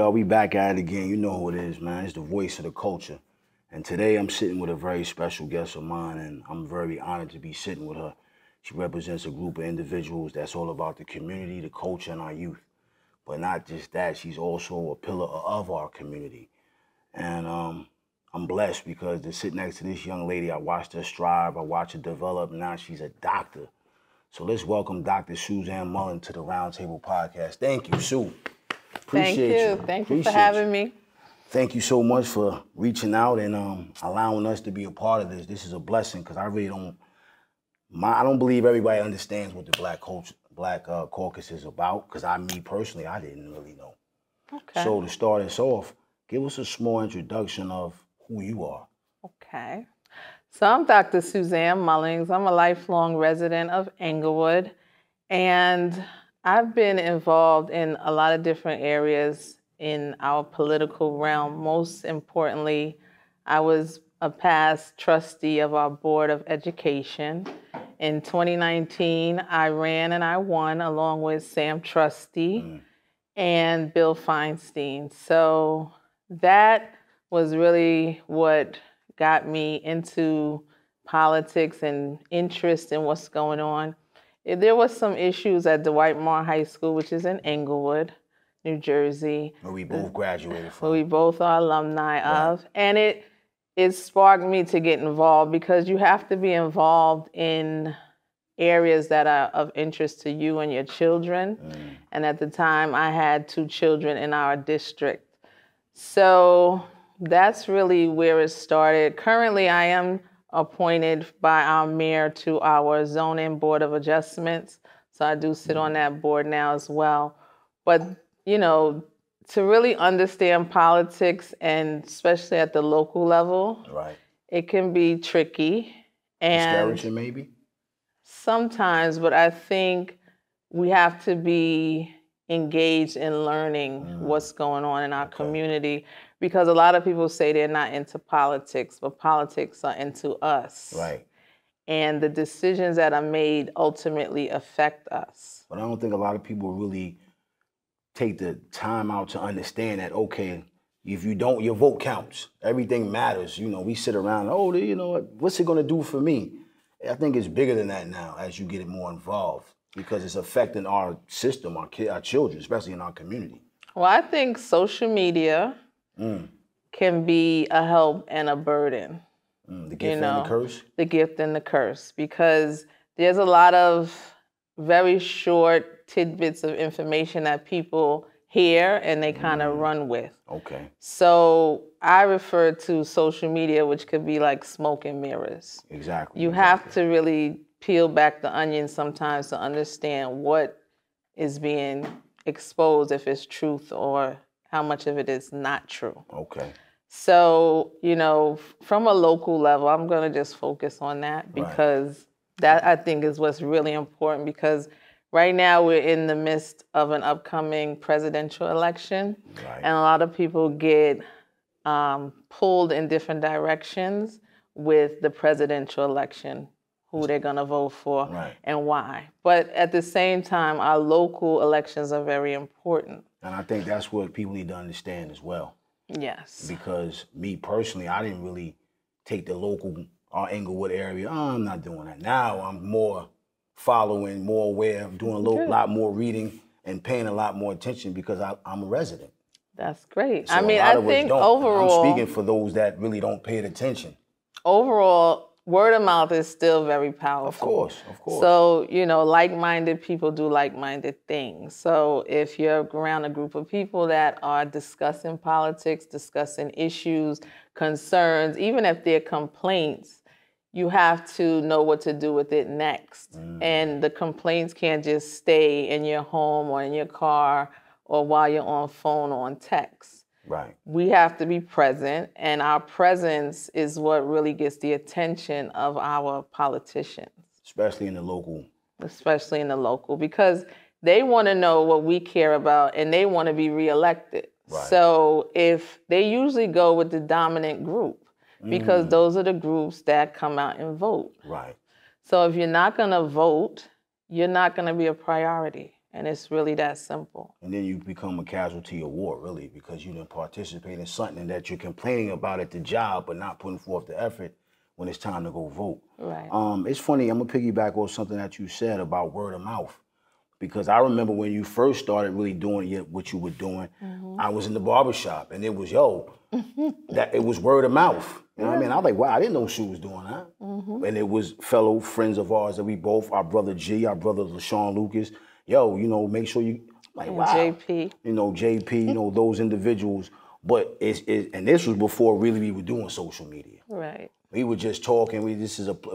y'all. We back at it again. You know who it is, man. It's the voice of the culture. And today I'm sitting with a very special guest of mine, and I'm very honored to be sitting with her. She represents a group of individuals that's all about the community, the culture, and our youth. But not just that, she's also a pillar of our community. And I'm blessed because to sit next to this young lady, I watched her strive, I watched her develop, and now she's a doctor. So let's welcome Dr. Suzanne Mullings to the Roundtable Podcast. Thank you, Sue. Appreciate you. Thank you for having me. Thank you so much for reaching out and allowing us to be a part of this. This is a blessing because I really I don't believe everybody understands what the Black Caucus is about because me personally, I didn't really know. Okay. So to start us off, give us a small introduction of who you are. Okay. So I'm Dr. Suzanne Mullings. I'm a lifelong resident of Englewood, and I've been involved in a lot of different areas in our political realm. Most importantly, I was a past trustee of our Board of Education. In 2019, I ran and I won along with Sam Trustee and Bill Feinstein. So that was really what got me into politics and interest in what's going on. There was some issues at Dwight Moore High School, which is in Englewood, New Jersey. Where we both graduated from. Where we both are alumni of. And it sparked me to get involved because you have to be involved in areas that are of interest to you and your children. And at the time, I had 2 children in our district. So that's really where it started. Currently, I am appointed by our mayor to our zoning board of adjustments. So I do sit on that board now as well. But, you know, to really understand politics, and especially at the local level, it can be tricky. And discouraging maybe? Sometimes, but I think we have to be engaged in learning what's going on in our community, because a lot of people say they're not into politics, but politics are into us. Right. And the decisions that are made ultimately affect us. But I don't think a lot of people really take the time out to understand that, okay, if you don't, your vote counts. Everything matters. You know, we sit around, oh, you know, what's it going to do for me? I think it's bigger than that now as you get more involved, because it's affecting our system, our children, especially in our community. Well, I think social media can be a help and a burden. The gift and the curse? The gift and the curse, because there's a lot of very short tidbits of information that people hear and they kind of run with. Okay. So I refer to social media, which could be like smoke and mirrors. Exactly. You have to really peel back the onion sometimes to understand what is being exposed, if it's truth or how much of it is not true. Okay. So, you know, from a local level, I'm going to just focus on that because that I think is what's really important, because right now we're in the midst of an upcoming presidential election, and a lot of people get pulled in different directions with the presidential election, who they're going to vote for and why. But at the same time, our local elections are very important. And I think that's what people need to understand as well. Yes. Because me personally, I didn't really take the local, our Englewood area. Oh, I'm not doing that. Now I'm more following, more aware, doing a lot more reading and paying a lot more attention because I'm a resident. That's great. So I mean, I think overall, I'm speaking for those that really don't pay attention. Overall, word of mouth is still very powerful. Of course, of course. So, you know, like-minded people do like-minded things. So if you're around a group of people that are discussing politics, discussing issues, concerns, even if they're complaints, you have to know what to do with it next. And the complaints can't just stay in your home or in your car or while you're on phone or on text. Right. We have to be present, and our presence is what really gets the attention of our politicians. Especially in the local. Especially in the local, because they want to know what we care about, and they want to be reelected. So if they usually go with the dominant group, because those are the groups that come out and vote. Right. So if you're not going to vote, you're not going to be a priority. And it's really that simple. And then you become a casualty of war, really, because you didn't participate in something that you're complaining about at the job, but not putting forth the effort when it's time to go vote. Right. It's funny, I'm gonna piggyback on something that you said about word of mouth. Because I remember when you first started really doing what you were doing, I was in the barbershop and it was, that it was word of mouth. You know what I mean? I was like, wow, I didn't know she was doing that. And it was fellow friends of ours that we both, our brother G, our brother LaShawn Lucas, make sure you, like, wow. JP. JP, those individuals. But and this was before really we were doing social media. Right. We were just talking.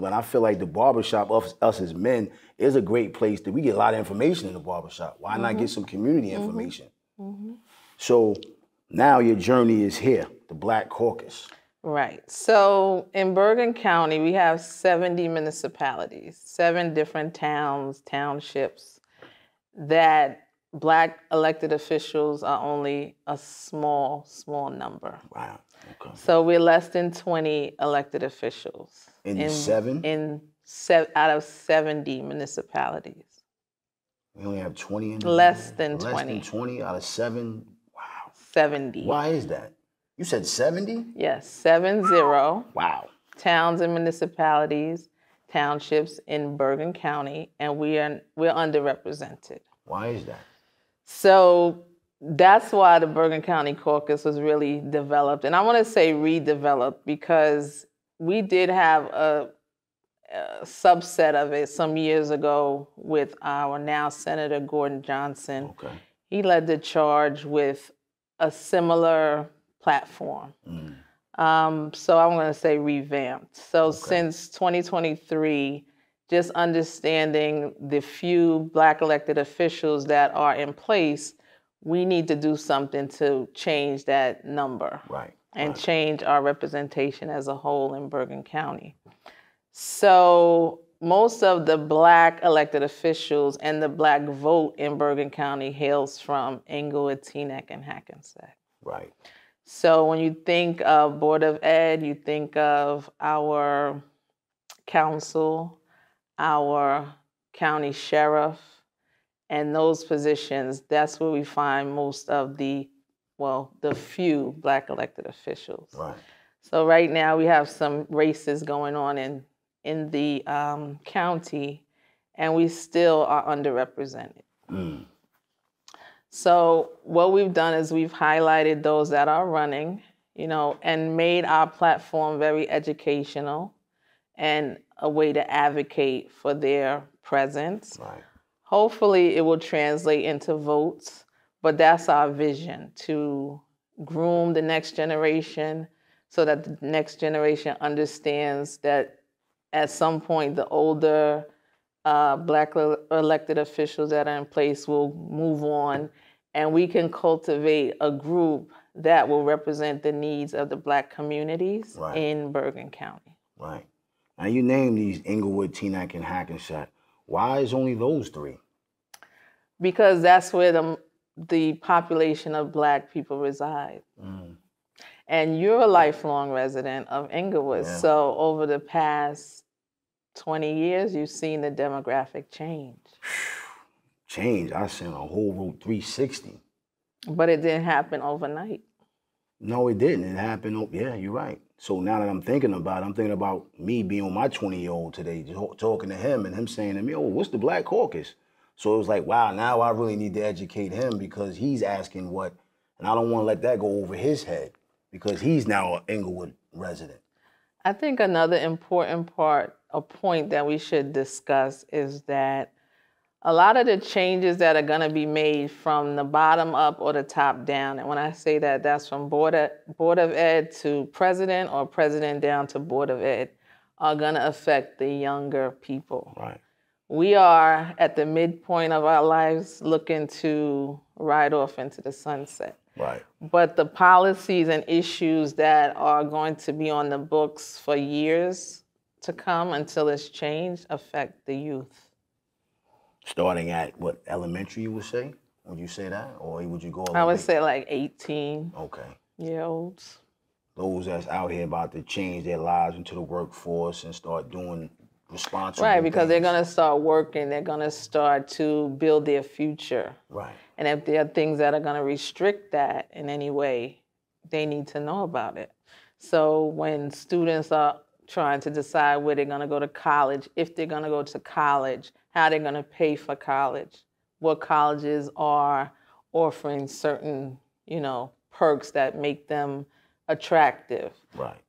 But I feel like the barbershop, us as men, is a great place that we get a lot of information in the barbershop. Why not get some community information? So now your journey is here, the Black Caucus. Right. So in Bergen County, we have 70 municipalities, 7 different towns, townships, that Black elected officials are only a small number. Wow. Okay. So we're less than 20 elected officials. In 7? Out of 70 municipalities. We only have 20 Less than 20. Less than 20 out of 7? Wow. 70. Why is that? You said 70? Yes, 70. Wow. Towns and municipalities, townships in Bergen County, and we're underrepresented. Why is that? So that's why the Bergen County Caucus was really developed. And I want to say redeveloped because we did have a subset of it some years ago with our now Senator Gordon Johnson. Okay. He led the charge with a similar platform. So I'm going to say revamped. So since 2023, just understanding the few Black elected officials that are in place, we need to do something to change that number. Right. And change our representation as a whole in Bergen County. So most of the Black elected officials and the Black vote in Bergen County hails from Englewood, Teaneck, and Hackensack. Right. So when you think of Board of Ed, you think of our council, our county sheriff, and those positions, that's where we find most of the few Black elected officials. Right. So right now we have some races going on in the county, and we still are underrepresented. So what we've done is we've highlighted those that are running, and made our platform very educational and a way to advocate for their presence. Right. Hopefully it will translate into votes, but that's our vision, to groom the next generation so that the next generation understands that at some point the older Black elected officials that are in place will move on, and we can cultivate a group that will represent the needs of the Black communities in Bergen County. Right. Now you name these Englewood, Teaneck, and Hackensack. Why is only those 3? Because that's where the population of Black people reside. And you're a lifelong resident of Englewood. Yeah. So over the past 20 years, you've seen the demographic change. Change? I seen a whole route 360. But it didn't happen overnight. No, it didn't. It happened, yeah, you're right. So now that I'm thinking about me being with my 20-year-old today, talking to him and him saying to me, what's the Black Caucus? So it was like, wow, now I really need to educate him because he's asking what, and I don't want to let that go over his head because he's now an Englewood resident. I think another important point that we should discuss is that a lot of the changes that are going to be made from the bottom up or the top down, and when I say that, that's from Board of Ed to President or President down to Board of Ed, are going to affect the younger people. Right. We are at the midpoint of our lives looking to ride off into the sunset. Right. But the policies and issues that are going to be on the books for years to come until it's changed affect the youth. Starting at what, elementary you would say? Would you say that? Or would you go I would say like 18 Okay. year olds. Those that's out here about to change their lives into the workforce and start doing responsible Right, because they're things. going to start working. They're going to start to build their future. Right. And if there are things that are going to restrict that in any way, they need to know about it. So when students are trying to decide where they're going to go to college, if they're going to go to college, how they're going to pay for college, what colleges are offering certain, perks that make them attractive. Right.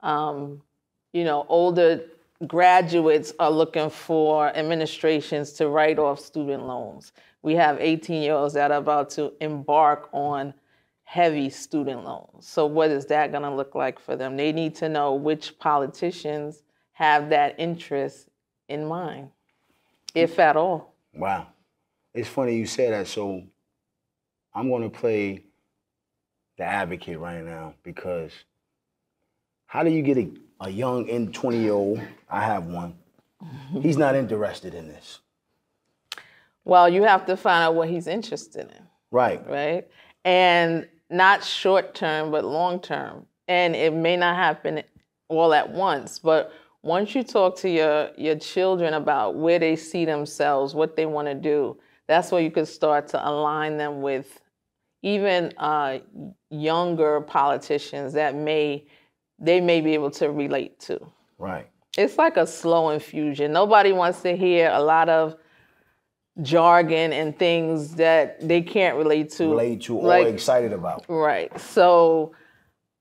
Older graduates are looking for administrations to write off student loans. We have 18-year-olds that are about to embark on heavy student loans. So what is that going to look like for them? They need to know which politicians have that interest in mind, if at all. Wow. It's funny you say that. So I'm going to play the advocate right now, because how do you get a young 20-year-old, I have one, he's not interested in this? Well, you have to find out what he's interested in. Right. Right? And not short term, but long term. And it may not happen all at once, but once you talk to your children about where they see themselves, what they want to do, that's where you could start to align them with even younger politicians that they may be able to relate to. Right. It's like a slow infusion. Nobody wants to hear a lot of jargon and things that they can't relate to. Or excited about. Right. So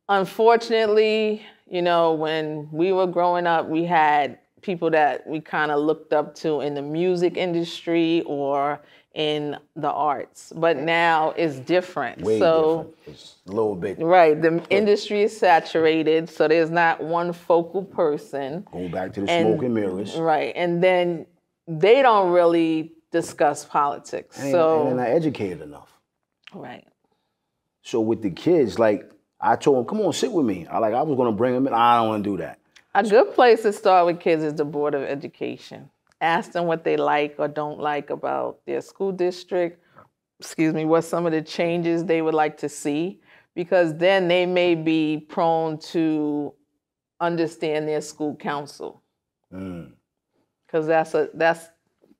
unfortunately, when we were growing up, we had people that we kind of looked up to in the music industry or in the arts. But now it's different. Way different. It's a little bit. Right. The industry is saturated, so there's not one focal person. Go back to the smoke and mirrors. Right. And then they don't really discuss politics. And they're not educated enough. Right. So with the kids, like, I told them, come on, sit with me. I was going to bring them in. I don't want to do that. A good place to start with kids is the Board of Education. Ask them what they like or don't like about their school district, what some of the changes they would like to see, because then they may be prone to understand their school council. Because that's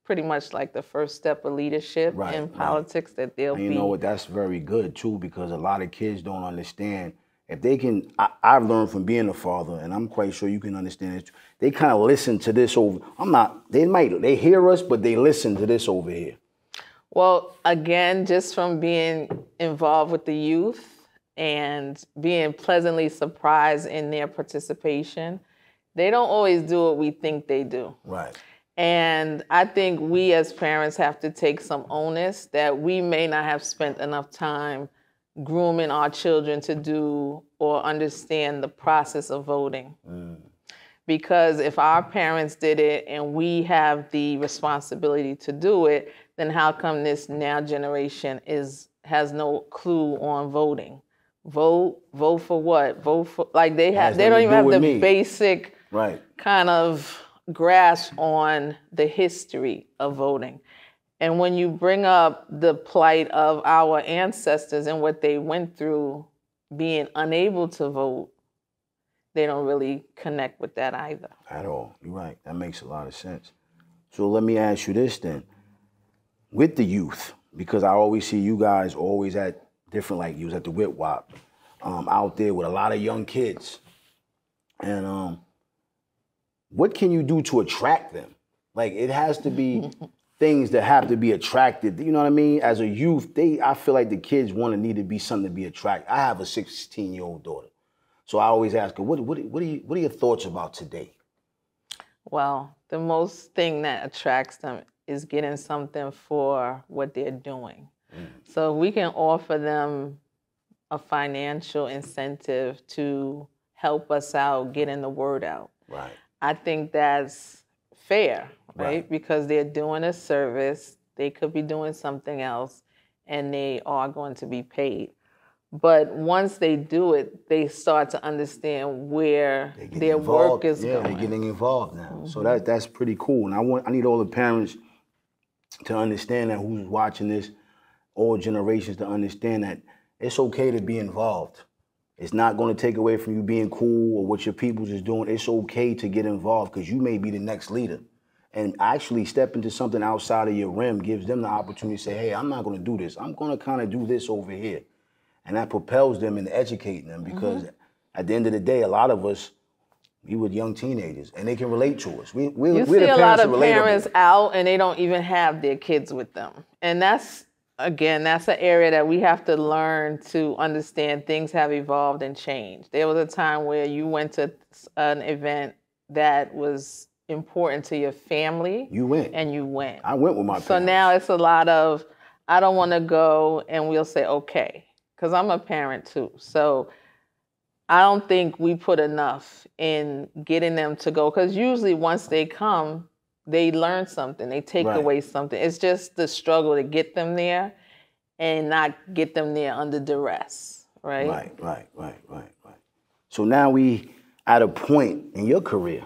pretty much like the first step of leadership in politics that they'll be. You know what? That's very good too, because a lot of kids don't understand. If they can, I've learned from being a father, and I'm quite sure you can understand it. They kind of listen to this over. They hear us, but they listen to this over here. Well, again, just from being involved with the youth and being pleasantly surprised in their participation, they don't always do what we think they do. Right. And I think we as parents have to take some onus that we may not have spent enough time grooming our children to do or understand the process of voting. Because if our parents did it and we have the responsibility to do it, then how come this now generation has no clue on voting? Vote for what? Vote for, like, they don't even have the basic kind of grasp on the history of voting. And when you bring up the plight of our ancestors and what they went through being unable to vote, they don't really connect with that either. At all. You're right. That makes a lot of sense. So let me ask you this then. With the youth, because I always see you guys always at different, like you was at the Whip Wop, out there with a lot of young kids. And what can you do to attract them? Like, it has to be things that have to be attracted. You know what I mean? As a youth, I feel like the kids need to be something to be attracted. I have a 16-year-old daughter. So I always ask her, what are your thoughts about today? Well, the most thing that attracts them is getting something for what they're doing. So we can offer them a financial incentive to help us out getting the word out. Right. I think that's fair, right? Because they're doing a service, they could be doing something else, and they are going to be paid. But once they do it, they start to understand where their work is going. They're getting involved now. So that's pretty cool. And I need all the parents to understand that, who's watching this, all generations, to understand that it's okay to be involved. It's not going to take away from you being cool or what your people's is doing. It's okay to get involved, because you may be the next leader. and actually step into something outside of your rim gives them the opportunity to say, hey, I'm not going to do this. I'm going to kind of do this over here. And that propels them in educating them because at the end of the day, a lot of us, we were young teenagers and they can relate to us. You see a lot of parents out and they don't even have their kids with them. And that's, again, that's an area that we have to learn to understand things have evolved and changed. There was a time where you went to an event that was important to your family. You went. And you went. I went with my parents. So now it's a lot of, I don't want to go, and we'll say, okay, because I'm a parent too. So I don't think we put enough in getting them to go, because usually once they come, they learn something, they take away something. It's just the struggle to get them there and not get them there under duress, right? Right. So now we at a point in your career,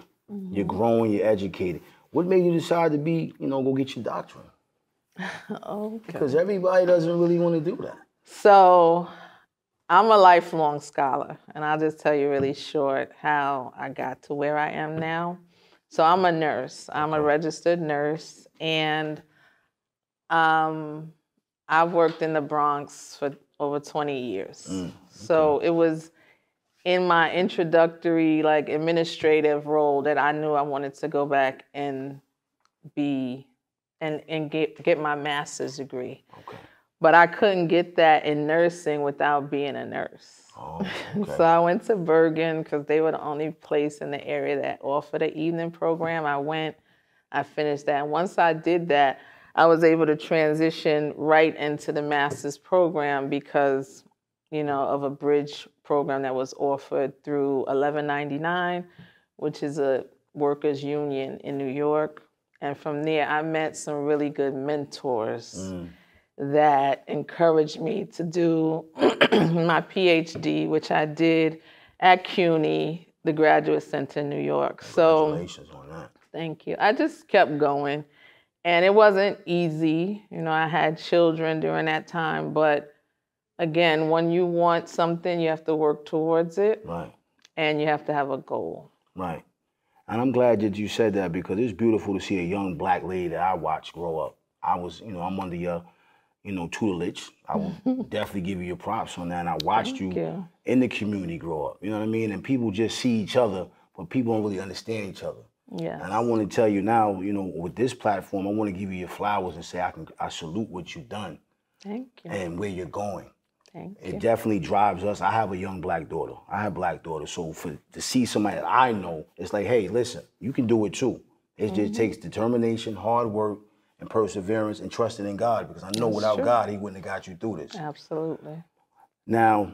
you're growing, you're educated. What made you decide to be, go get your doctorate? Okay. Because everybody doesn't really want to do that. So I'm a lifelong scholar, and I'll just tell you really short how I got to where I am now. So I'm a nurse. I'm a registered nurse, and I've worked in the Bronx for over 20 years. So it was in my introductory, administrative role that I knew I wanted to go back and get my master's degree. Okay. But I couldn't get that in nursing without being a nurse. Oh, okay. So I went to Bergen because they were the only place in the area that offered an evening program. I went, I finished that. And once I did that, I was able to transition right into the master's program because, of a bridge program that was offered through 1199, which is a workers' union in New York. And from there, I met some really good mentors that encouraged me to do my PhD, which I did at CUNY, the Graduate Center in New York. Congratulations on that. Thank you. I just kept going. And it wasn't easy. I had children during that time. But again, when you want something, you have to work towards it. Right. And you have to have a goal. Right. And I'm glad that you said that because it's beautiful to see a young Black lady that I watched grow up. I was, I'm under your tutelage. I will definitely give you your props on that. And I watched you in the community grow up. You know what I mean? And people just see each other, but people don't really understand each other. Yeah. And I want to tell you now, with this platform, I want to give you your flowers and say I salute what you've done. Thank you. And where you're going. Thank you. It definitely drives us. I have a young Black daughter. I have Black daughters. So to see somebody that I know, it's like, hey, listen, you can do it too. It just takes determination, hard work, and perseverance, and trusting in God, because I know without God, He wouldn't have got you through this. Absolutely. Now,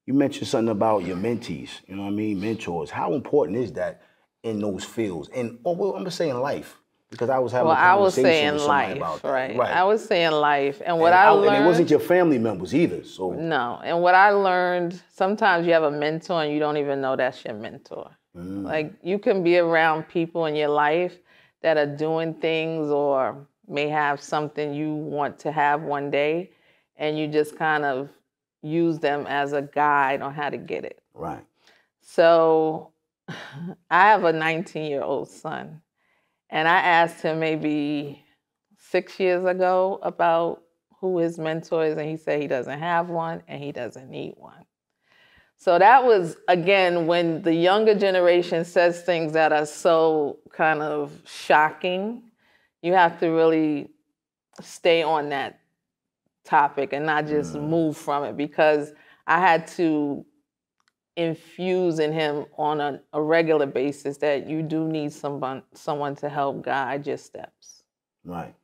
you mentioned something about your mentees, mentors. How important is that in those fields? And I'm going to say in life, because I was having a conversation with somebody about that. Right. I was saying life. And what I learned... And it wasn't your family members either, so... No. And what I learned, sometimes you have a mentor and you don't even know that's your mentor. You can be around people in your life that are doing things or may have something you want to have one day, and you just kind of use them as a guide on how to get it. Right. So I have a 19-year-old son, and I asked him maybe 6 years ago about who his mentor is, and he said he doesn't have one and he doesn't need one. So that was, again, when the younger generation says things that are so kind of shocking, you have to really stay on that topic and not just move from it, because I had to infuse in him on a regular basis that you do need someone to help guide your steps. Right.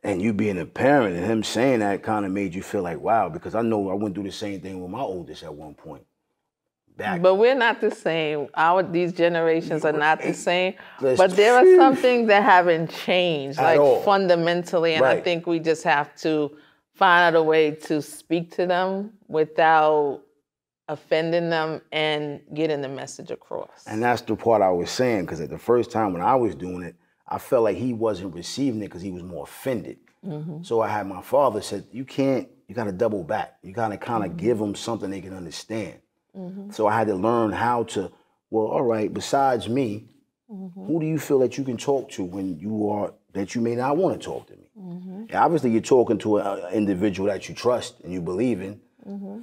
And you being a parent and him saying that kind of made you feel like, wow, because I know I went through the same thing with my oldest at one point. But we're not the same. These generations are not the same. But there are some things that haven't changed, fundamentally. And I think we just have to find out a way to speak to them without offending them and getting the message across. And that's the part I was saying, because at the first time when I was doing it, I felt like he wasn't receiving it because he was more offended. So I had my father said, you got to double back. You got to kind of give them something they can understand. So I had to learn how to, well, all right, besides me, Who do you feel that you can talk to when that you may not want to talk to me? And obviously, you're talking to an individual that you trust and you believe in,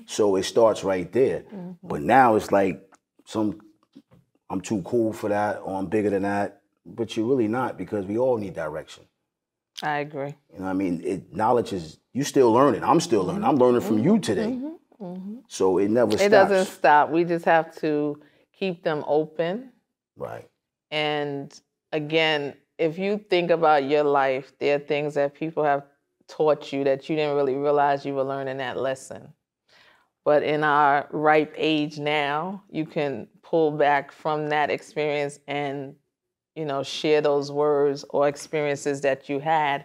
so it starts right there. But now it's like I'm too cool for that, or I'm bigger than that. But you're really not, because we all need direction. I agree. You know what I mean? Knowledge is, you still learning. I'm still learning. I'm learning from you today. So it never stops. It doesn't stop. We just have to keep them open. Right. And again, if you think about your life, there are things that people have taught you that you didn't really realize you were learning that lesson. But in our ripe age now, you can pull back from that experience and, share those words or experiences that you had.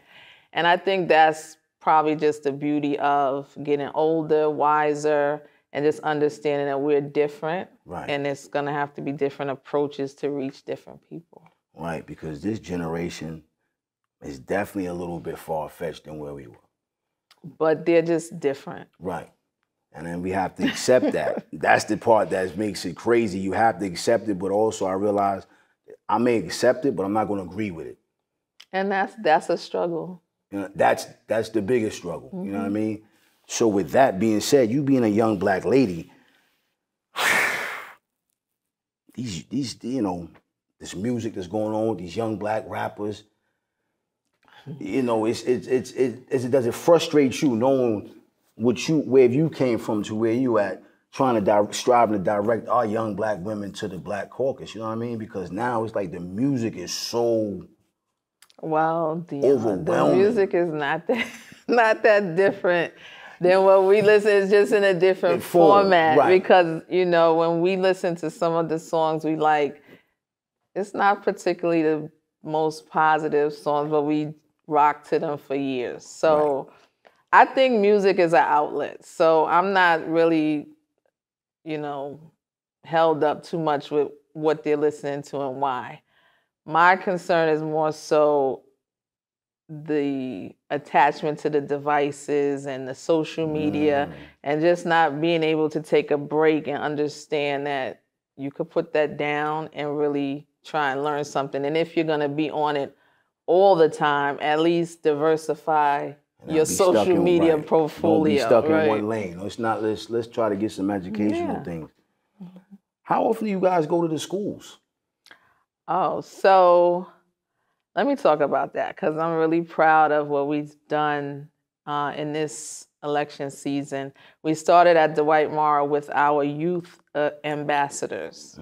And I think that's probably just the beauty of getting older, wiser, and just understanding that we're different. Right. And it's going to have to be different approaches to reach different people. Right, because this generation is definitely a little bit far-fetched than where we were. But they're just different. Right. And then we have to accept that. That's the part that makes it crazy. You have to accept it, but also I realize I may accept it, but I'm not going to agree with it. And that's a struggle. That's the biggest struggle. You know what I mean? So with that being said, you being a young black lady, these this music that's going on with these young black rappers, does it frustrate you knowing where you came from to where you at, striving to direct our young black women to the Black Caucus? You know what I mean? Because now it's like the music is so overwhelming. The music is not that different than what we listen. It's just in a different format. Right. Because when we listen to some of the songs we like, it's not particularly the most positive songs, but we rock to them for years. So right. I think music is an outlet. So I'm not really, held up too much with what they're listening to and why. My concern is more so the attachment to the devices and the social media and just not being able to take a break and understand that you could put that down and really try and learn something. And if you're going to be on it all the time, at least diversify your social media portfolio. Don't be stuck in one lane. It's not. Let's try to get some educational things. How often do you guys go to the schools? Oh, so let me talk about that, because I'm really proud of what we've done in this election season. We started at Dwight Morrow with our youth ambassadors,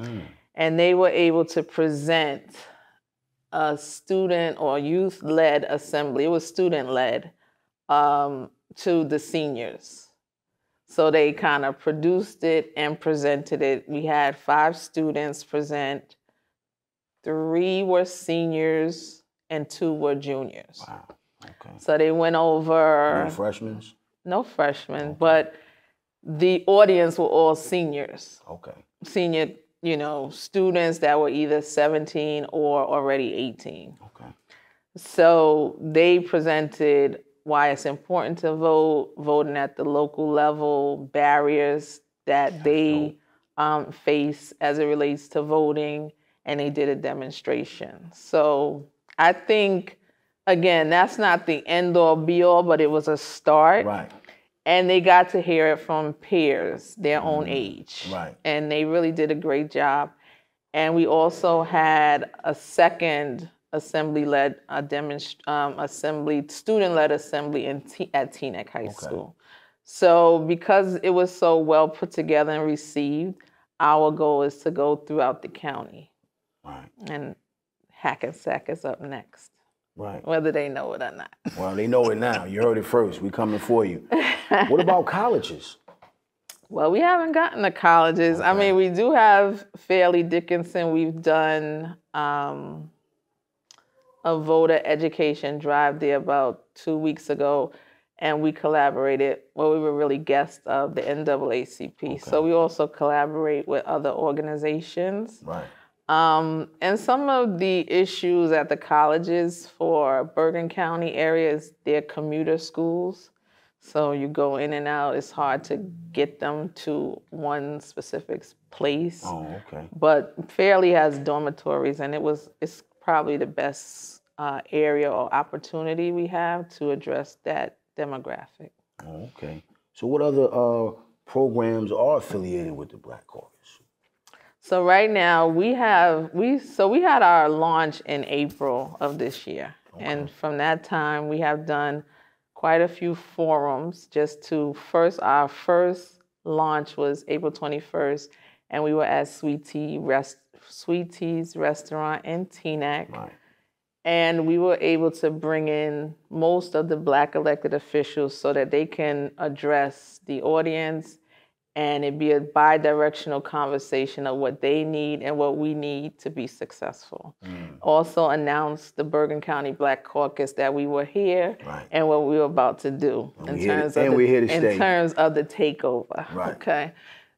and they were able to present a student or youth-led assembly. It was student-led to the seniors. So they kind of produced it and presented it. We had 5 students present. 3 were seniors and 2 were juniors. Wow. Okay. So they went over. No freshmen? No freshmen, but the audience were all seniors. Okay. Senior, students that were either 17 or already 18. Okay. So they presented why it's important to vote, voting at the local level, barriers that they face as it relates to voting, and they did a demonstration. So I think, again, that's not the end-all, be-all, but it was a start. Right. And they got to hear it from peers, their own age. Right. And they really did a great job. And we also had a second assembly-led student-led assembly at Teaneck High School. So because it was so well put together and received, our goal is to go throughout the county. Right. And Hackensack is up next. Right. Whether they know it or not. Well, they know it now. You heard it first. We coming for you. What about colleges? Well, we haven't gotten to colleges. Okay. I mean, we do have Fairleigh Dickinson. We've done a voter education drive there about 2 weeks ago, and we collaborated. Well, we were really guests of the NAACP. Okay. So we also collaborate with other organizations. Right. And some of the issues at the colleges for Bergen County areas, they're commuter schools. So you go in and out, it's hard to get them to one specific place. Oh, okay. But Fairleigh has dormitories, and it's probably the best area or opportunity we have to address that demographic. Oh, okay. So what other programs are affiliated with the Black Caucus? So right now we had our launch in April of this year. Okay. And from that time we have done quite a few forums our first launch was April 21st, and we were at Sweet Tea's restaurant in Teaneck. Right. And we were able to bring in most of the Black elected officials so that they can address the audience, and it'd be a bi-directional conversation of what they need and what we need to be successful. Also announced the Bergen County Black Caucus that we were here, right, and what we were about to do in terms of the takeover. Right. Okay.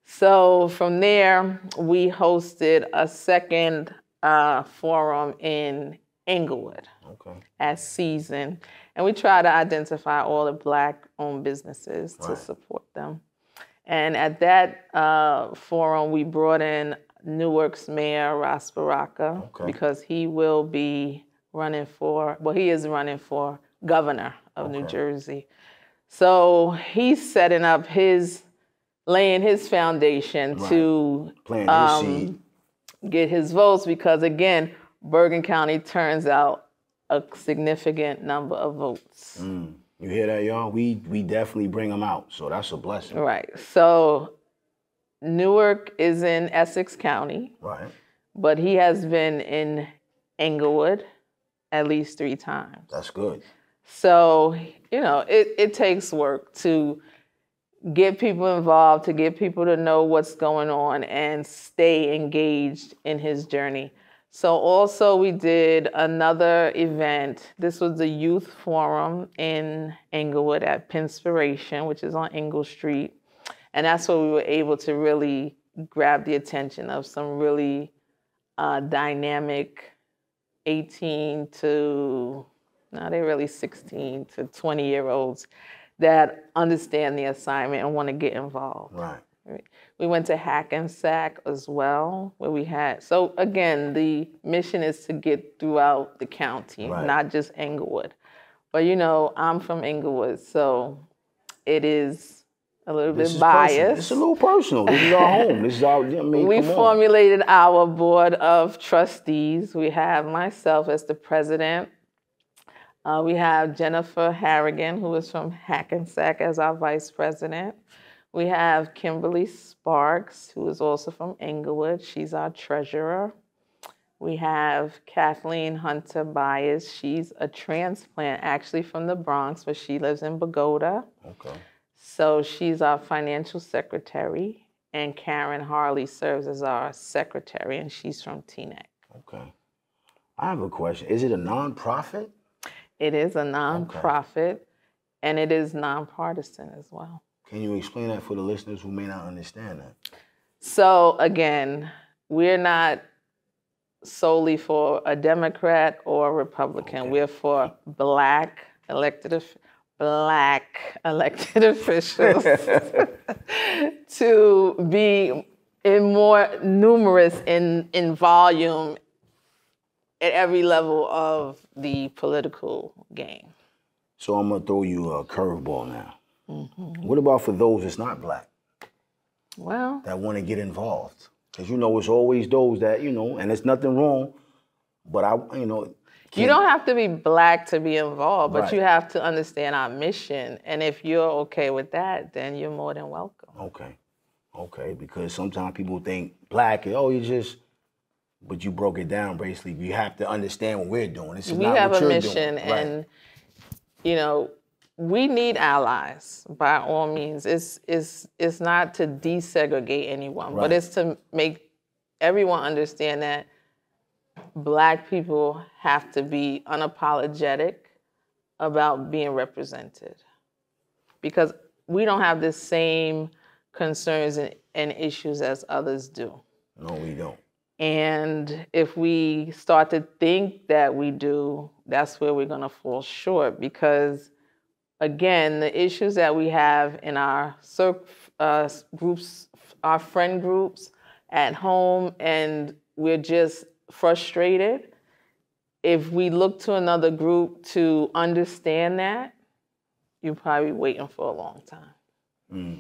So from there, we hosted a second forum in Englewood, okay, at Season, and we try to identify all the Black-owned businesses, right, to support them. And at that forum, we brought in Newark's Mayor Ross Baraka, okay, because he will be running he is running for governor of, okay, New Jersey. So he's setting up laying his foundation, right, to get his votes, because again, Bergen County turns out a significant number of votes. You hear that, y'all? We definitely bring them out, so that's a blessing. Right. So Newark is in Essex County. Right. But he has been in Englewood at least 3 times. That's good. So, it takes work to get people involved, to get people to know what's going on and stay engaged in his journey. So also we did another event. This was the Youth Forum in Englewood at Pinspiration, which is on Engle Street. And that's where we were able to really grab the attention of some really dynamic 18 to, now they're really 16 to 20-year-olds that understand the assignment and want to get involved. Right. We went to Hackensack as well, where so again, the mission is to get throughout the county, right, not just Englewood. But I'm from Englewood, so it is a little bit biased. Personal. It's a little personal. This is our home. This is our, we formulated our board of trustees. We have myself as the president. We have Jennifer Harrigan, who is from Hackensack, as our vice president. We have Kimberly Sparks, who is also from Englewood. She's our treasurer. We have Kathleen Hunter Byers. She's a transplant, actually from the Bronx, but she lives in Bogota. Okay. So she's our financial secretary. And Karen Harley serves as our secretary, and she's from Teaneck. Okay. I have a question. Is it a nonprofit? It is a nonprofit, okay, and it is nonpartisan as well. Can you explain that for the listeners who may not understand that? So again, we're not solely for a Democrat or a Republican. Okay. We're for Black elected officials to be more numerous in volume at every level of the political game. So I'm gonna throw you a curveball now. Mm-hmm. What about for those that's not Black? Well, that want to get involved, because it's always those that and there's nothing wrong, but you don't have to be Black to be involved, but right, you have to understand our mission, and if you're okay with that, then you're more than welcome. Okay, because sometimes people think Black, but you broke it down basically. You have to understand what we're doing. We have a mission, and we need allies by all means. It's not to desegregate anyone, right, but it's to make everyone understand that Black people have to be unapologetic about being represented, because we don't have the same concerns and issues as others do. No, we don't. And if we start to think that we do, that's where we're going to fall short, because, again, the issues that we have in our groups, our friend groups, at home and we're just frustrated, if we look to another group to understand that, you're probably waiting for a long time. Mm.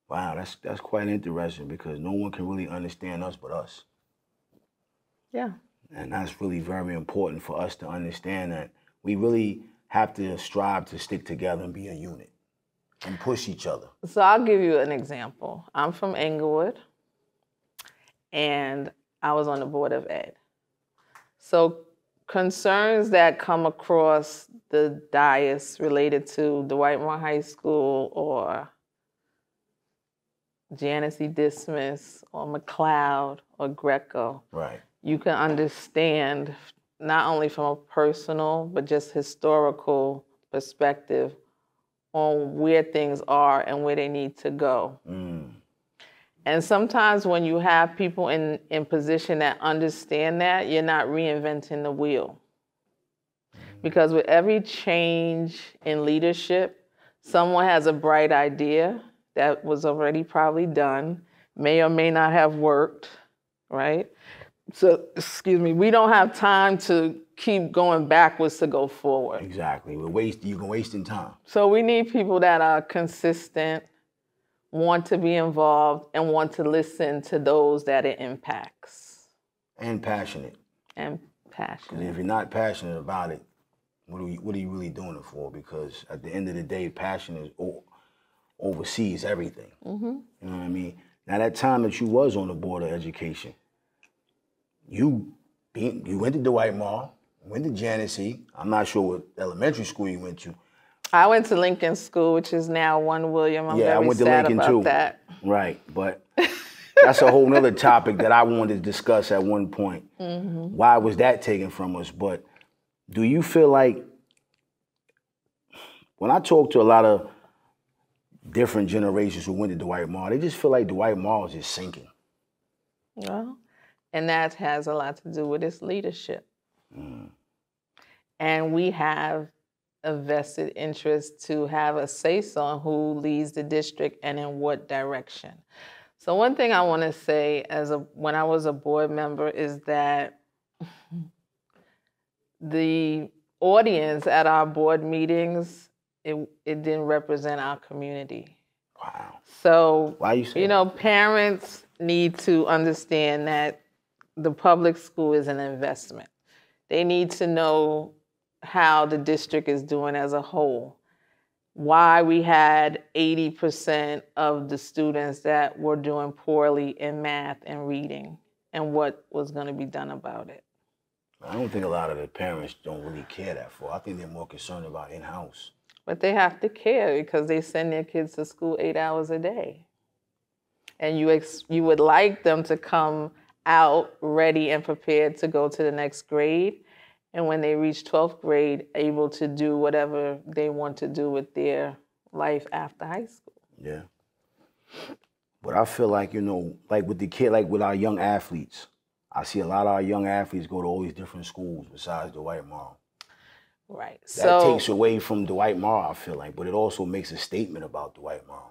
Wow, that's quite interesting because no one can really understand us but us. Yeah. And that's really very important for us to understand that we really have to strive to stick together and be a unit and push each other. So I'll give you an example. I'm from Englewood, and I was on the Board of Ed. So concerns that come across the dais related to Dwight Moore High School or Genesee Dismiss or McLeod or Greco, right, you can understand not only from a personal but just historical perspective on where things are and where they need to go. Mm. And sometimes when you have people in position that understand that, you're not reinventing the wheel. Because with every change in leadership, someone has a bright idea that was already probably done, may or may not have worked, right? So, excuse me, we don't have time to keep going backwards to go forward. Exactly. You're wasting time. So we need people that are consistent, want to be involved, and want to listen to those that it impacts. And passionate. And passionate. Because if you're not passionate about it, what are you really doing it for? Because at the end of the day, passion is oversees everything. Mm-hmm. You know what I mean? Now, that time that you was on the Board of Education, you went to Dwight Moore, went to Genesee. I'm not sure what elementary school you went to. I went to Lincoln School, which is now 1 William. I'm I went to Lincoln about too. That. Right, but that's a whole nother topic that I wanted to discuss at one point. Mm-hmm. Why was that taken from us? But do you feel like, when I talk to a lot of different generations who went to Dwight Moore, they just feel like Dwight Moore is just sinking. Well, and that has a lot to do with its leadership. Mm. And we have a vested interest to have a say-so on who leads the district and in what direction. So one thing I want to say when I was a board member is that the audience at our board meetings, it didn't represent our community. Wow. So, why you say that? Parents need to understand that the public school is an investment. They need to know how the district is doing as a whole. Why we had 80% of the students that were doing poorly in math and reading, and what was going to be done about it. I don't think a lot of the parents don't really care that far. I think they're more concerned about in-house. But they have to care because they send their kids to school 8 hours a day. And you would like them to come out ready and prepared to go to the next grade. And when they reach 12th grade, able to do whatever they want to do with their life after high school. Yeah. But I feel like, like with the kid, like with our young athletes, I see a lot of our young athletes go to all these different schools besides Dwight Moore. Right. That takes away from Dwight Moore, I feel like, but it also makes a statement about Dwight Moore.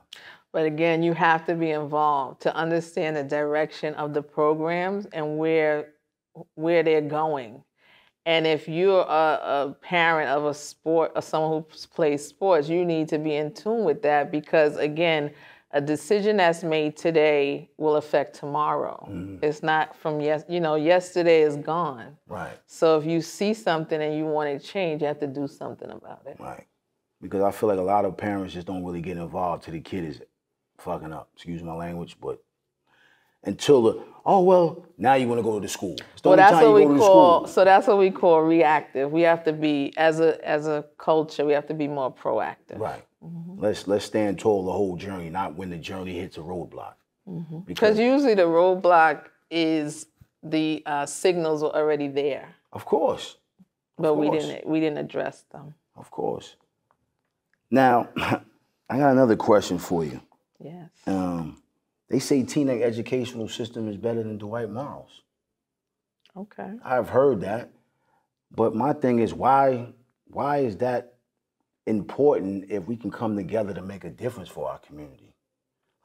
But again, you have to be involved to understand the direction of the programs and where they're going. And if you're a parent of a sport or someone who plays sports, you need to be in tune with that because, again, a decision that's made today will affect tomorrow. Mm-hmm. It's not from yesterday is gone. Right. So if you see something and you want to change, you have to do something about it. Right. Because I feel like a lot of parents just don't really get involved till the kid is fucking up. Excuse my language, but until now you want to go to the school. Well, that's what we call. So that's what we call reactive. We have to be, as a culture, we have to be more proactive. Right. Mm-hmm. Let's stand tall the whole journey, not when the journey hits a roadblock. Mm-hmm. Because usually the roadblock is the signals are already there. Of course. But we didn't address them. Of course. Now, I got another question for you. Yes. They say Teaneck educational system is better than Dwight Moore's. Okay. I've heard that, but my thing is why is that important if we can come together to make a difference for our community?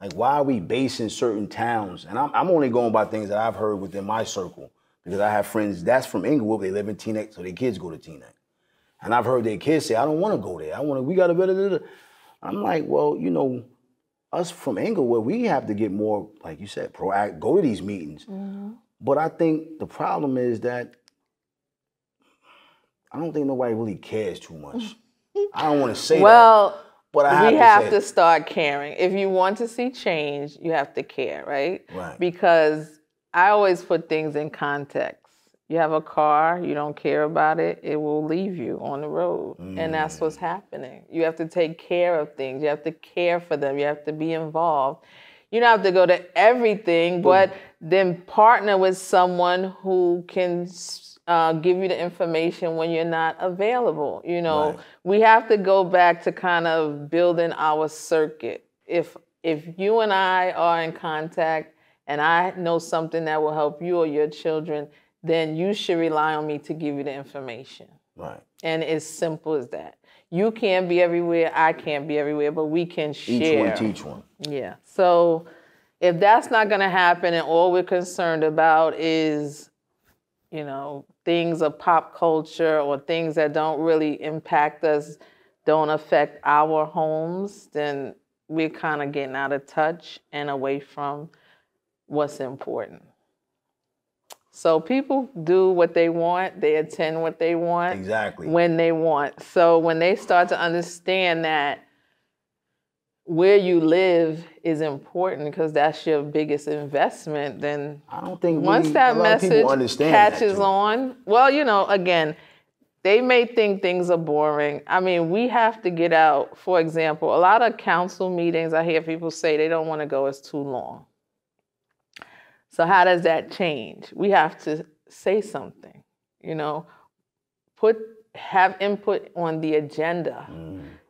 Like, why are we basing certain towns? And I'm only going by things that I've heard within my circle, because I have friends that's from Englewood. They live in Teaneck, so their kids go to Teaneck. And I've heard their kids say, I don't want to go there. We got to better. I'm like, well, you know, us from Englewood, we have to get more, like you said, proactive, go to these meetings. Mm-hmm. But I think the problem is that I don't think nobody really cares too much. I don't want to say that. But we have to start caring. If you want to see change, you have to care, right? Right. Because I always put things in context. You have a car, you don't care about it, it will leave you on the road. And that's what's happening. You have to take care of things. You have to care for them. You have to be involved. You don't have to go to everything, but then partner with someone who can give you the information when you're not available. You know, right. We have to go back to kind of building our circuit. If you and I are in contact and I know something that will help you or your children, then you should rely on me to give you the information. Right. And it's simple as that. You can't be everywhere, I can't be everywhere, but we can share. Each one teach one. Yeah. So if that's not going to happen and all we're concerned about is, you know, things of pop culture or things that don't really impact us, don't affect our homes, then we're kind of getting out of touch and away from what's important. So people do what they want, they attend what they want, exactly, when they want. So when they start to understand that where you live is important because that's your biggest investment, then I don't think once that message catches on, well, you know, again, they may think things are boring. I mean, we have to get out. For example, a lot of council meetings, I hear people say they don't want to go, it's too long. So how does that change? We have to say something, you know, have input on the agenda.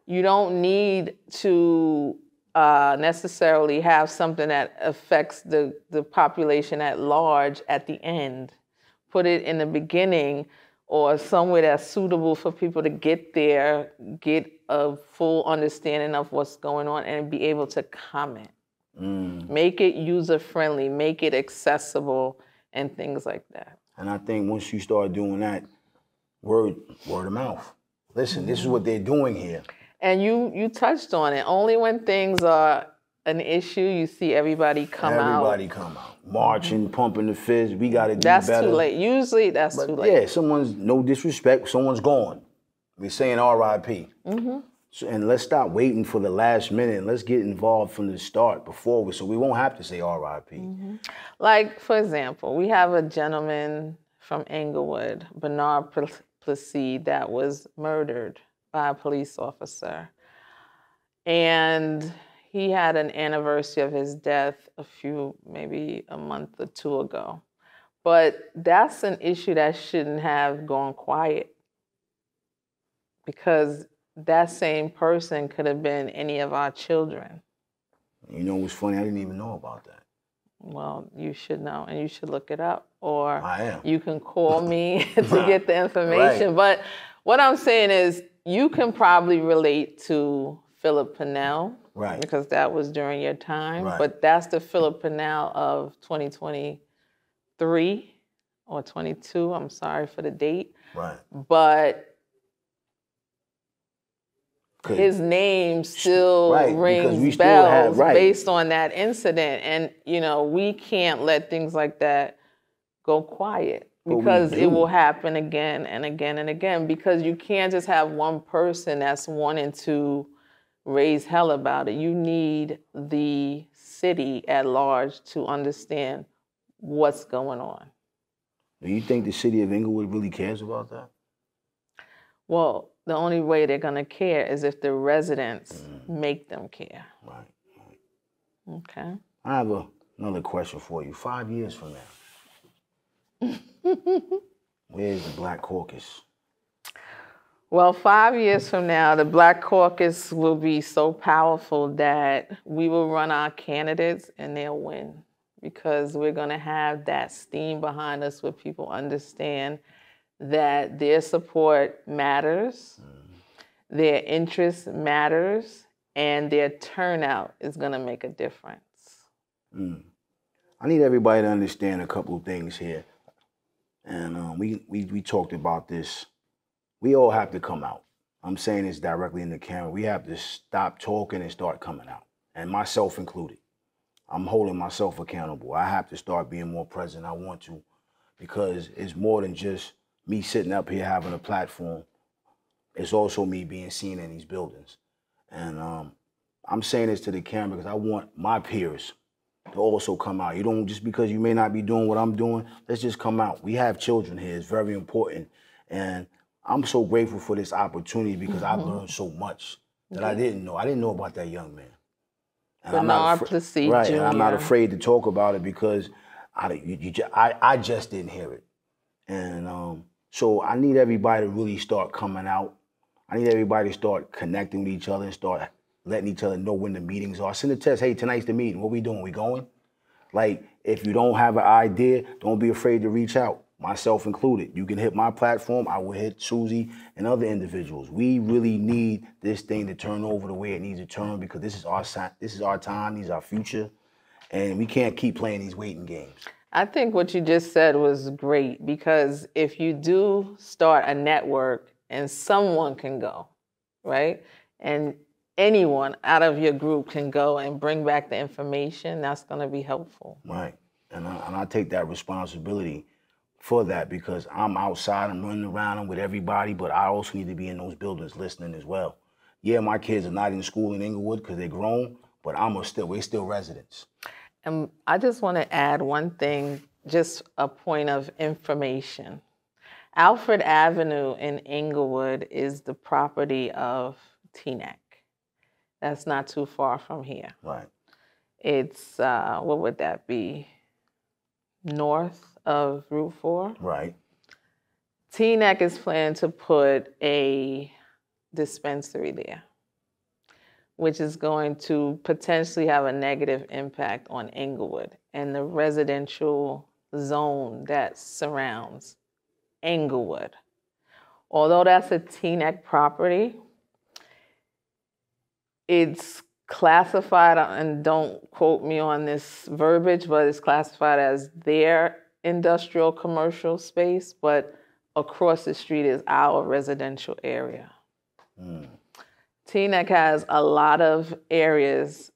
You don't need to necessarily have something that affects the population at large at the end. Put it in the beginning or somewhere that's suitable for people to get there, get a full understanding of what's going on and be able to comment. Make it user-friendly, make it accessible, and things like that. And I think once you start doing that, word of mouth. Listen, this is what they're doing here. And you touched on it. Only when things are an issue, you see everybody come out. Everybody come out. Marching, pumping the fist. We got to do better. That's too late. Usually, that's too late. Yeah, someone's, no disrespect, someone's gone. We're saying R.I.P. So, and let's stop waiting for the last minute and let's get involved from the start so we won't have to say R.I.P. Like, for example, we have a gentleman from Englewood, Bernard Placide, that was murdered by a police officer. And he had an anniversary of his death maybe a month or two ago. But that's an issue that shouldn't have gone quiet because that same person could have been any of our children. You know what's funny? I didn't even know about that. Well, you should know, and you should look it up. Or I am. You can call me to get the information. Right. But what I'm saying is you can probably relate to Philip Panal. Right. Because that was during your time. Right. But that's the Philip Panal of 2023 or 22. I'm sorry for the date. Right. But his name still rings bells based on that incident. And, you know, we can't let things like that go quiet because it will happen again and again and again because you can't just have one person that's wanting to raise hell about it. You need the city at large to understand what's going on. Do you think the city of Englewood really cares about that? Well, the only way they're going to care is if the residents make them care. Right. Okay. I have another question for you. 5 years from now, where's the Black Caucus? Well, 5 years from now, the Black Caucus will be so powerful that we will run our candidates and they'll win because we're going to have that steam behind us where people understand that their support matters, their interest matters, and their turnout is going to make a difference. I need everybody to understand a couple of things here. And we talked about this. We all have to come out. I'm saying this directly in the camera. We have to stop talking and start coming out, and myself included. I'm holding myself accountable. I have to start being more present. I want to, because it's more than just me sitting up here having a platform. It's also me being seen in these buildings. And I'm saying this to the camera because I want my peers to also come out. You don't, just because you may not be doing what I'm doing, let's just come out. We have children here. It's very important. And I'm so grateful for this opportunity because I've learned so much that I didn't know. I didn't know about that young man. And Right, and I'm not afraid to talk about it because I just didn't hear it. And so I need everybody to really start coming out. I need everybody to start connecting with each other and start letting each other know when the meetings are. Send a text, hey, tonight's the meeting. What we doing? We going? Like, if you don't have an idea, don't be afraid to reach out, myself included. You can hit my platform. I will hit Susie and other individuals. We really need this thing to turn over the way it needs to turn because this is our time, this is our future, and we can't keep playing these waiting games. I think what you just said was great because if you do start a network and someone can go, right? And anyone out of your group can go and bring back the information, that's going to be helpful. Right. And I take that responsibility for that because I'm outside, I'm running around, I'm with everybody, but I also need to be in those buildings listening as well. Yeah, my kids are not in school in Englewood because they're grown, but we're still residents. And I just want to add one thing, just a point of information. Alfred Avenue in Englewood is the property of TNEC. That's not too far from here. Right. It's, what would that be? North of Route 4? Right. TNEC is planning to put a dispensary there, which is going to potentially have a negative impact on Englewood and the residential zone that surrounds Englewood. Although that's a TNEC property, it's classified, and don't quote me on this verbiage, but it's classified as their industrial commercial space, but across the street is our residential area. TNEC has a lot of areas,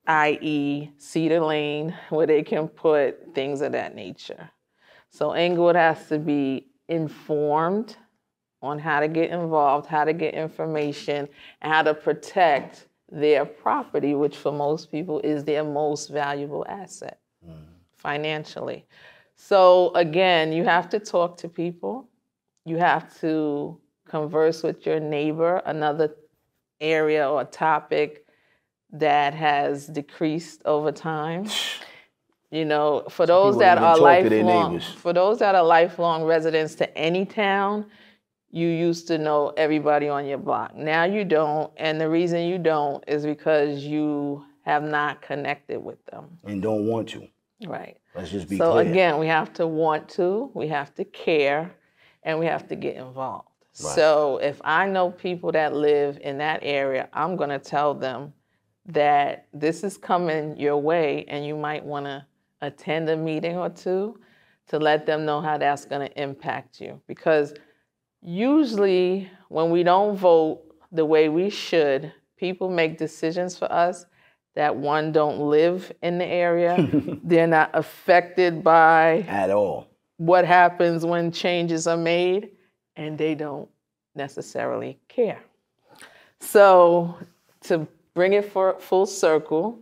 i.e. Cedar Lane, where they can put things of that nature. So Englewood has to be informed on how to get involved, how to get information, and how to protect their property, which for most people is their most valuable asset financially. So again, you have to talk to people. You have to converse with your neighbor. Another area or topic that has decreased over time. You know, for those that are lifelong residents to any town, you used to know everybody on your block. Now you don't, and the reason you don't is because you have not connected with them. And don't want to. Right. Let's just be clear. So again, we have to want to, we have to care, and we have to get involved. Right. So if I know people that live in that area, I'm going to tell them that this is coming your way and you might want to attend a meeting or two to let them know how that's going to impact you. Because usually when we don't vote the way we should, people make decisions for us that, one, don't live in the area. They're not affected by at all what happens when changes are made, and they don't necessarily care. So to bring it for full circle,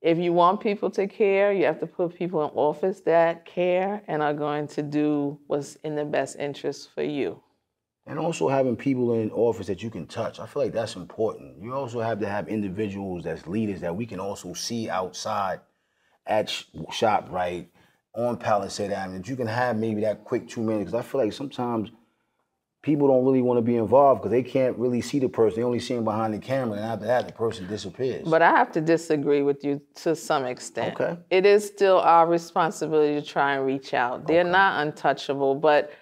if you want people to care, you have to put people in office that care and are going to do what's in the best interest for you. And also having people in office that you can touch. I feel like that's important. You also have to have individuals that's leaders that we can also see outside at ShopRite, on Palisade Avenue, that you can have maybe that quick 2 minutes. Because I feel like sometimes people don't really want to be involved because they can't really see the person. They only see him behind the camera, and after that, the person disappears. But I have to disagree with you to some extent. Okay. It is still our responsibility to try and reach out. They're not untouchable, but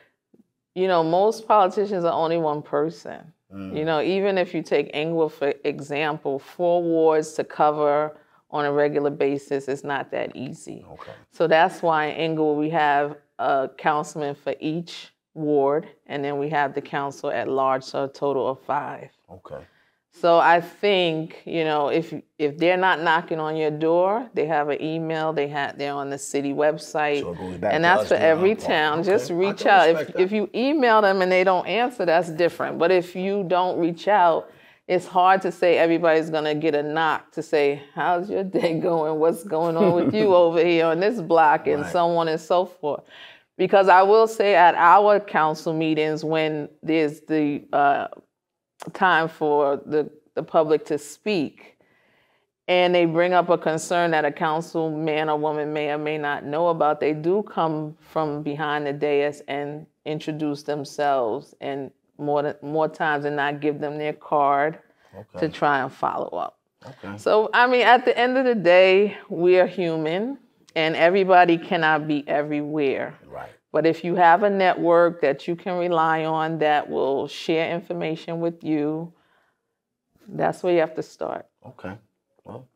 you know, most politicians are only one person. You know, even if you take Englewood, for example, 4 wards to cover on a regular basis is not that easy. Okay. So that's why in Englewood we have a councilman for each ward, and then we have the council at large, so a total of 5. Okay. So I think, you know, if they're not knocking on your door, they have an email, they're on the city website, So it goes back and to that's us for doing our every part. town. Okay. Just I reach can out. respect that. If you email them and they don't answer, that's different. But if you don't reach out, it's hard to say everybody's gonna get a knock to say, how's your day going? What's going on with you over here on this block, and Right. so on and so forth. Because I will say at our council meetings, when there's the time for the public to speak, and they bring up a concern that a councilman or woman may or may not know about, they do come from behind the dais and introduce themselves, and more times than not give them their card to try and follow up. Okay. So, I mean, at the end of the day, we are human, and everybody cannot be everywhere. Right. But if you have a network that you can rely on that will share information with you, that's where you have to start. Okay. Well,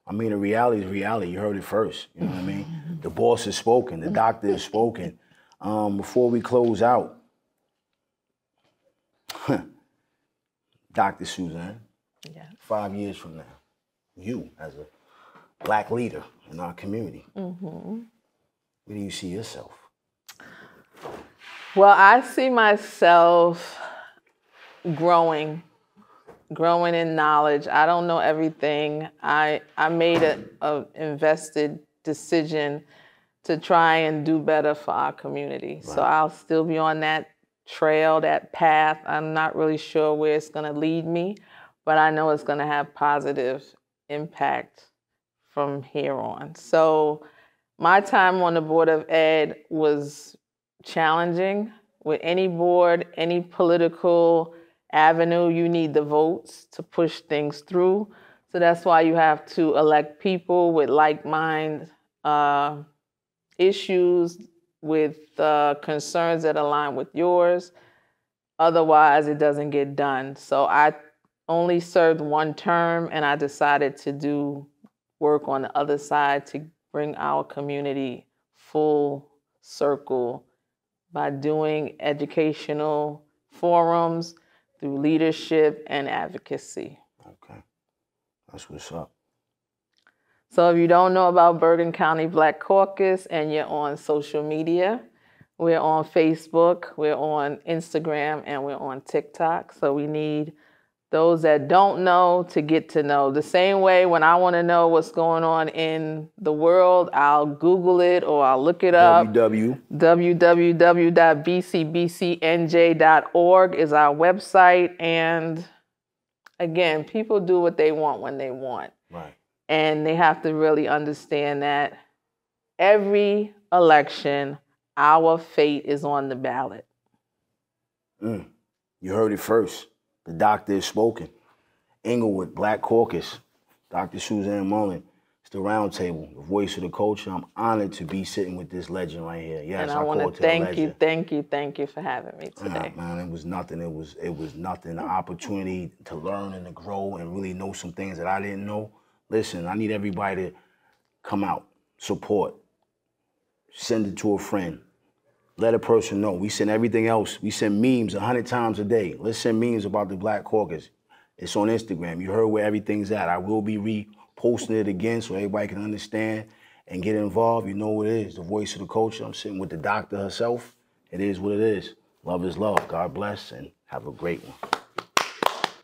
I mean, the reality is reality. You heard it first. You know what I mean? The boss has spoken. The doctor has spoken. Before we close out, Dr. Suzanne, Yeah. 5 years from now, you as a Black leader in our community, where do you see yourself? Well, I see myself growing in knowledge. I don't know everything. I made a invested decision to try and do better for our community. Right. So I'll still be on that trail, that path. I'm not really sure where it's going to lead me, but I know it's going to have positive impact from here on. So my time on the Board of Ed was challenging. With any board, any political avenue, you need the votes to push things through. So that's why you have to elect people with like-minded issues, with concerns that align with yours. Otherwise, it doesn't get done. So I only served 1 term, and I decided to do work on the other side to bring our community full circle by doing educational forums through leadership and advocacy. Okay, that's what's up. So if you don't know about Bergen County Black Caucus and you're on social media, we're on Facebook, we're on Instagram, and we're on TikTok. So we need those that don't know to get to know. The same way when I want to know what's going on in the world, I'll Google it or I'll look it up. www.bcbcnj.org is our website. And again, people do what they want when they want. Right. And they have to really understand that every election, our fate is on the ballot. You heard it first. The doctor has spoken. Englewood, Black Caucus, Dr. Suzanne Mullings. It's the round table, the voice of the culture. I'm honored to be sitting with this legend right here. Yes, and I want to thank you for having me today. Man, it was nothing. It was nothing. The opportunity to learn and to grow and really know some things that I didn't know. Listen, I need everybody to come out, support, send it to a friend. Let a person know. We send everything else. We send memes 100 times a day. Let's send memes about the Black Caucus. It's on Instagram. You heard where everything's at. I will be reposting it again so everybody can understand and get involved. You know what it is, the voice of the culture. I'm sitting with the doctor herself. It is what it is. Love is love. God bless, and have a great one.